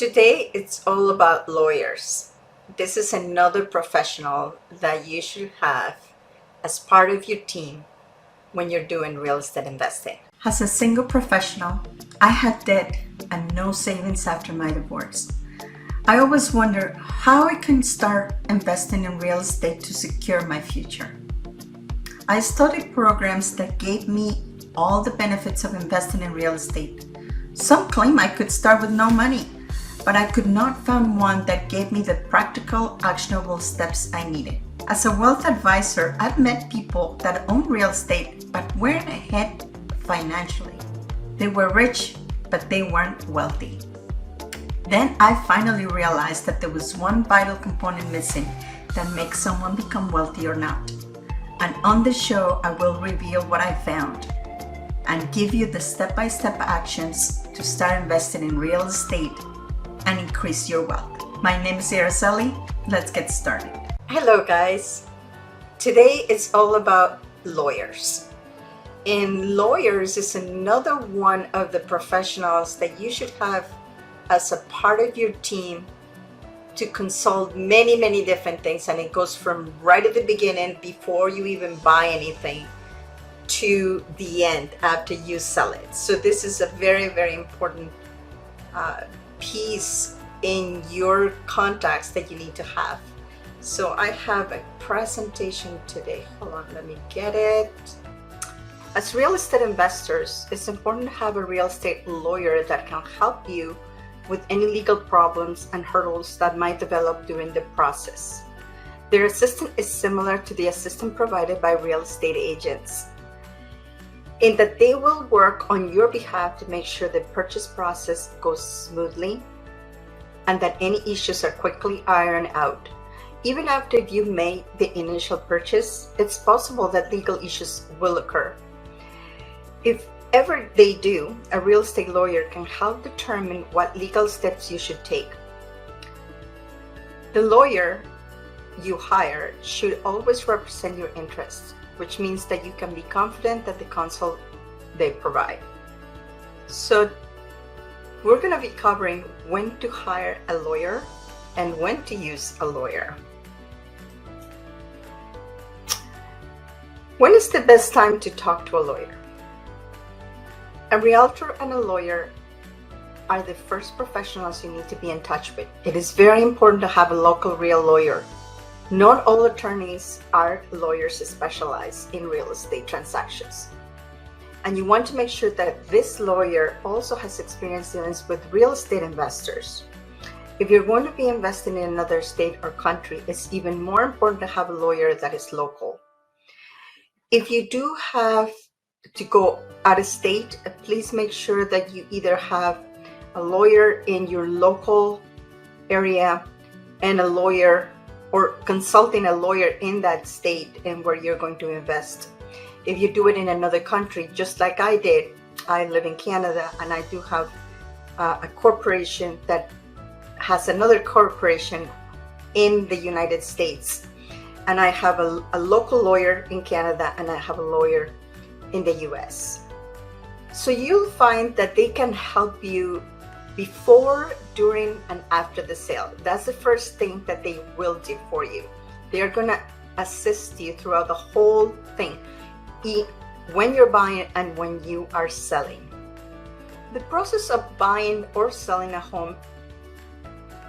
Today, it's all about lawyers. This is another professional that you should have as part of your team when you're doing real estate investing. As a single professional, I had debt and no savings after my divorce. I always wonder how I can start investing in real estate to secure my future. I studied programs that gave me all the benefits of investing in real estate. Some claim I could start with no money, but I could not find one that gave me the practical, actionable steps I needed. As a wealth advisor, I've met people that own real estate but weren't ahead financially. They were rich, but they weren't wealthy. Then I finally realized that there was one vital component missing that makes someone become wealthy or not. And on the show, I will reveal what I found and give you the step-by-step actions to start investing in real estate and increase your wealth. My name is Araceli. Let's get started. Hello guys. Today it's all about lawyers. And lawyers is another one of the professionals that you should have as a part of your team to consult many different things. And it goes from right at the beginning before you even buy anything to the end after you sell it. So this is a very important piece in your contacts that you need to have. So I have a presentation today. Hold on, let me get it. As real estate investors, it's important to have a real estate lawyer that can help you with any legal problems and hurdles that might develop during the process. Their assistance is similar to the assistance provided by real estate agents, in that they will work on your behalf to make sure the purchase process goes smoothly and that any issues are quickly ironed out. Even after you've made the initial purchase, it's possible that legal issues will occur. If ever they do, a real estate lawyer can help determine what legal steps you should take. The lawyer you hire should always represent your interests, which means that you can be confident that the counsel they provide. So we're going to be covering when to hire a lawyer and when to use a lawyer. When is the best time to talk to a lawyer? A realtor and a lawyer are the first professionals you need to be in touch with. It is very important to have a local real lawyer. Not all attorneys are lawyers specialized in real estate transactions. And you want to make sure that this lawyer also has experience dealing with real estate investors. If you're going to be investing in another state or country, it's even more important to have a lawyer that is local. If you do have to go out of state, please make sure that you either have a lawyer in your local area and a lawyer, or consulting a lawyer in that state and where you're going to invest. If you do it in another country, just like I did, I live in Canada and I do have a corporation that has another corporation in the United States. And I have a local lawyer in Canada and I have a lawyer in the US. So you'll find that they can help you before, during, and after the sale. That's the first thing that they will do for you. They're gonna assist you throughout the whole thing, when you're buying and when you are selling. The process of buying or selling a home,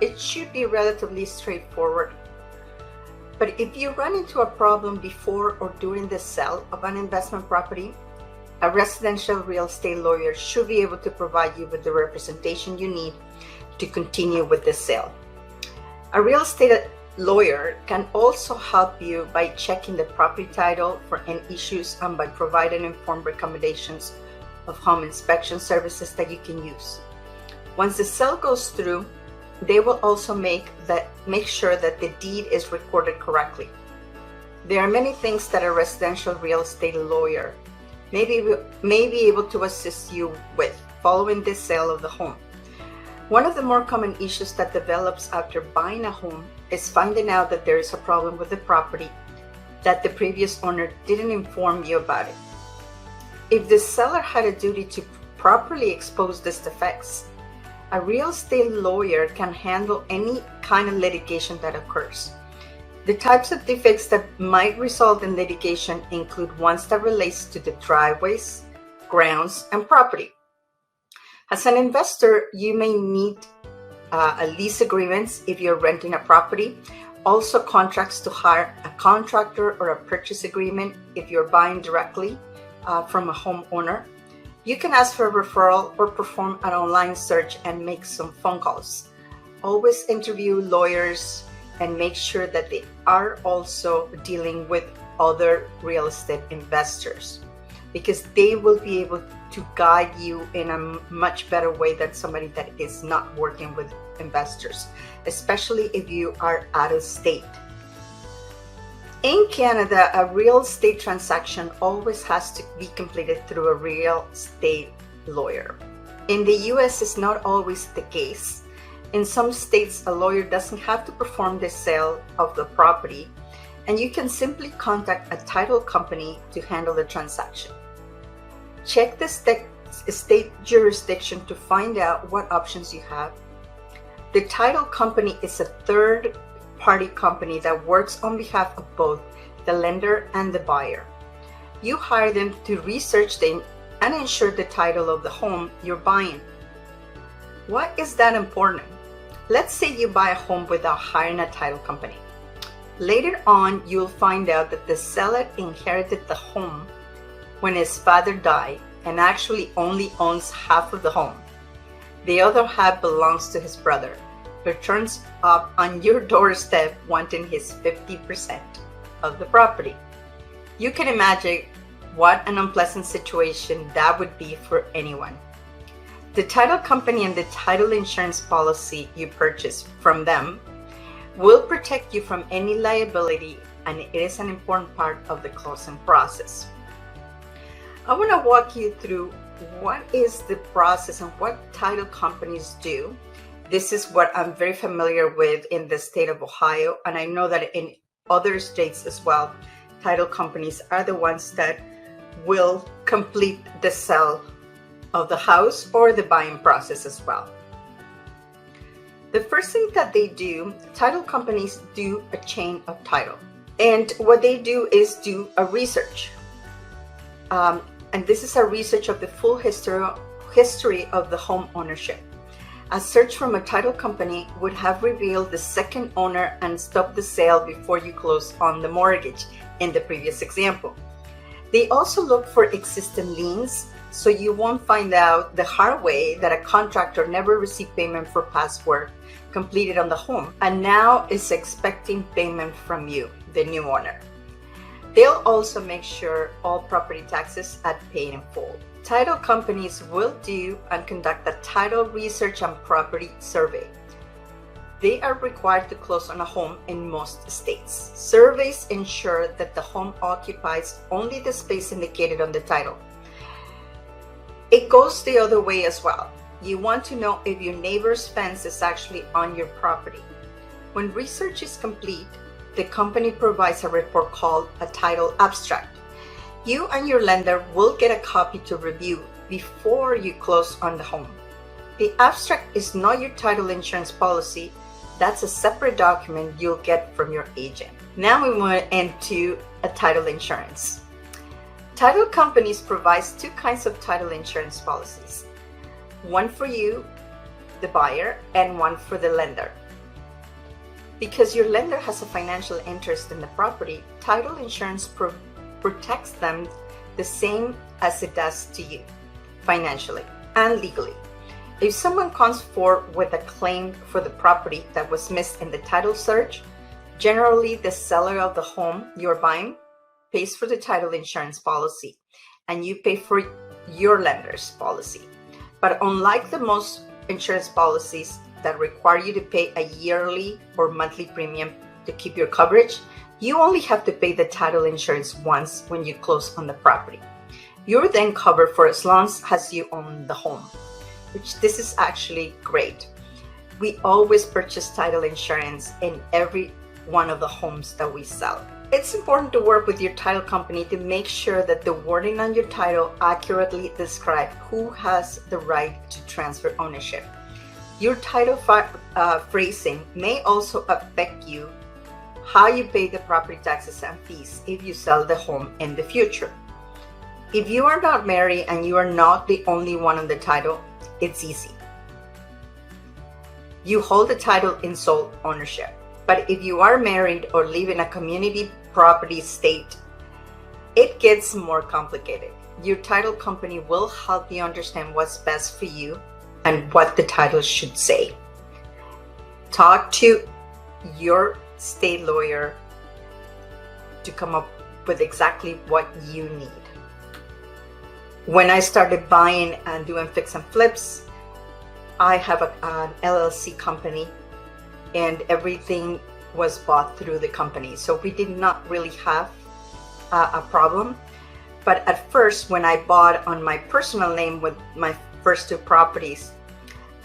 it should be relatively straightforward. But if you run into a problem before or during the sale of an investment property, a residential real estate lawyer should be able to provide you with the representation you need to continue with the sale. A real estate lawyer can also help you by checking the property title for any issues and by providing informed recommendations of home inspection services that you can use. Once the sale goes through, they will also make sure that the deed is recorded correctly. There are many things that a residential real estate lawyer may be able to assist you with following the sale of the home. One of the more common issues that develops after buying a home is finding out that there is a problem with the property that the previous owner didn't inform you about it. If the seller had a duty to properly expose these defects, A real estate lawyer can handle any kind of litigation that occurs. The types of defects that might result in litigation include ones that relates to the driveways, grounds, and property. As an investor, you may need a lease agreements if you're renting a property, also contracts to hire a contractor or a purchase agreement if you're buying directly from a homeowner. You can ask for a referral or perform an online search and make some phone calls. Always interview lawyers and make sure that they are also dealing with other real estate investors, because they will be able to guide you in a much better way than somebody that is not working with investors, especially if you are out of state. In Canada, a real estate transaction always has to be completed through a real estate lawyer. In the US, it's not always the case. In some states, a lawyer doesn't have to perform the sale of the property, and you can simply contact a title company to handle the transaction. Check the state jurisdiction to find out what options you have. The title company is a third-party company that works on behalf of both the lender and the buyer. You hire them to research and ensure the title of the home you're buying. Why is that important? Let's say you buy a home without hiring a title company. Later on, you'll find out that the seller inherited the home when his father died and actually only owns half of the home. The other half belongs to his brother, who turns up on your doorstep wanting his 50% of the property. You can imagine what an unpleasant situation that would be for anyone. The title company and the title insurance policy you purchase from them will protect you from any liability, and it is an important part of the closing process. I want to walk you through what is the process and what title companies do. This is what I'm very familiar with in the state of Ohio, and I know that in other states as well, title companies are the ones that will complete the sale of the house or the buying process as well. The first thing that they do, title companies do a chain of title. And what they do is do a research. And this is a research of the full history of the home ownership. A search from a title company would have revealed the second owner and stopped the sale before you close on the mortgage in the previous example. They also look for existing liens, so you won't find out the hard way that a contractor never received payment for past work completed on the home and now is expecting payment from you, the new owner. They'll also make sure all property taxes are paid in full. Title companies will do and conduct a title research and property survey. They are required to close on a home in most states. Surveys ensure that the home occupies only the space indicated on the title. It goes the other way as well. You want to know if your neighbor's fence is actually on your property. When research is complete, the company provides a report called a title abstract. You and your lender will get a copy to review before you close on the home. The abstract is not your title insurance policy. That's a separate document you'll get from your agent. Now we move into a title insurance. Title companies provide two kinds of title insurance policies. One for you, the buyer, and one for the lender. Because your lender has a financial interest in the property, title insurance protects them the same as it does to you, financially and legally. If someone comes forward with a claim for the property that was missed in the title search, generally the seller of the home you're buying pays for the title insurance policy, and you pay for your lender's policy. But unlike the most insurance policies that require you to pay a yearly or monthly premium to keep your coverage, you only have to pay the title insurance once when you close on the property. You're then covered for as long as you own the home, which this is actually great. We always purchase title insurance in every one of the homes that we sell. It's important to work with your title company to make sure that the wording on your title accurately describes who has the right to transfer ownership. Your title phrasing may also affect you how you pay the property taxes and fees if you sell the home in the future. If you are not married and you are not the only one on the title, it's easy. You hold the title in sole ownership. But if you are married or live in a community property state, it gets more complicated. Your title company will help you understand what's best for you and what the title should say. Talk to your state lawyer to come up with exactly what you need. When I started buying and doing fix and flips, I have an LLC company, and everything was bought through the company. So we did not really have a problem. But at first, when I bought on my personal name with my first two properties,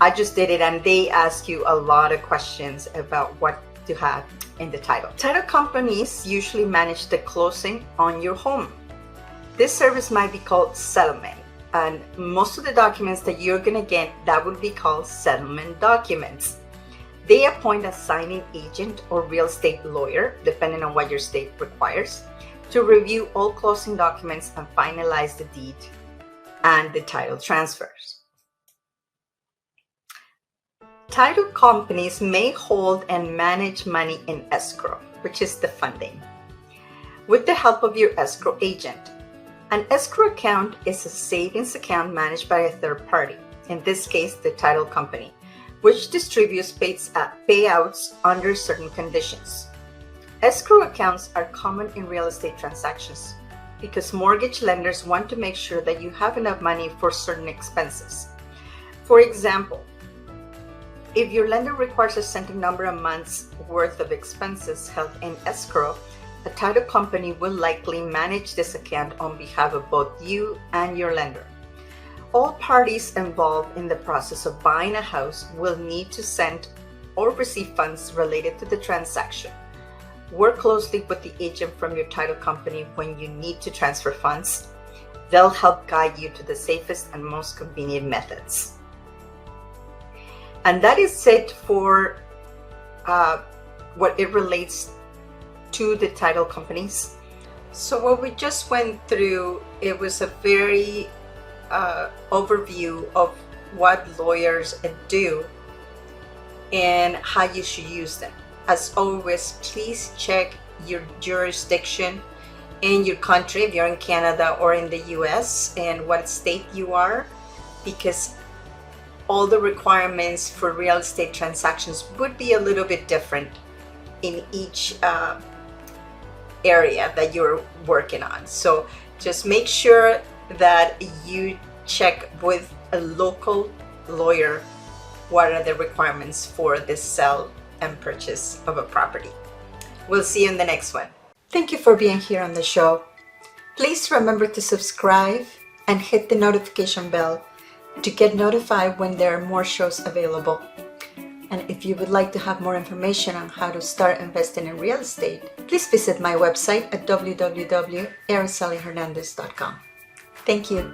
I just did it, and they ask you a lot of questions about what to have in the title. Title companies usually manage the closing on your home. This service might be called settlement, and most of the documents that you're gonna get, that would be called settlement documents. They appoint a signing agent or real estate lawyer, depending on what your state requires, to review all closing documents and finalize the deed and the title transfers. Title companies may hold and manage money in escrow, which is the funding, with the help of your escrow agent. An escrow account is a savings account managed by a third party, in this case, the title company, which distributes payouts under certain conditions. Escrow accounts are common in real estate transactions because mortgage lenders want to make sure that you have enough money for certain expenses. For example, if your lender requires a certain number of months worth of expenses held in escrow, a title company will likely manage this account on behalf of both you and your lender. All parties involved in the process of buying a house will need to send or receive funds related to the transaction. Work closely with the agent from your title company when you need to transfer funds. They'll help guide you to the safest and most convenient methods. And that is it for what it relates to the title companies. So what we just went through, it was a very overview of what lawyers do and how you should use them. As always, please check your jurisdiction in your country, if you're in Canada or in the US, and what state you are, because all the requirements for real estate transactions would be a little bit different in each area that you're working on. So just make sure that you check with a local lawyer what are the requirements for the sale and purchase of a property. We'll see you in the next one. Thank you for being here on the show. Please remember to subscribe and hit the notification bell to get notified when there are more shows available. And if you would like to have more information on how to start investing in real estate, please visit my website at www.aracelihernandez.com. Thank you.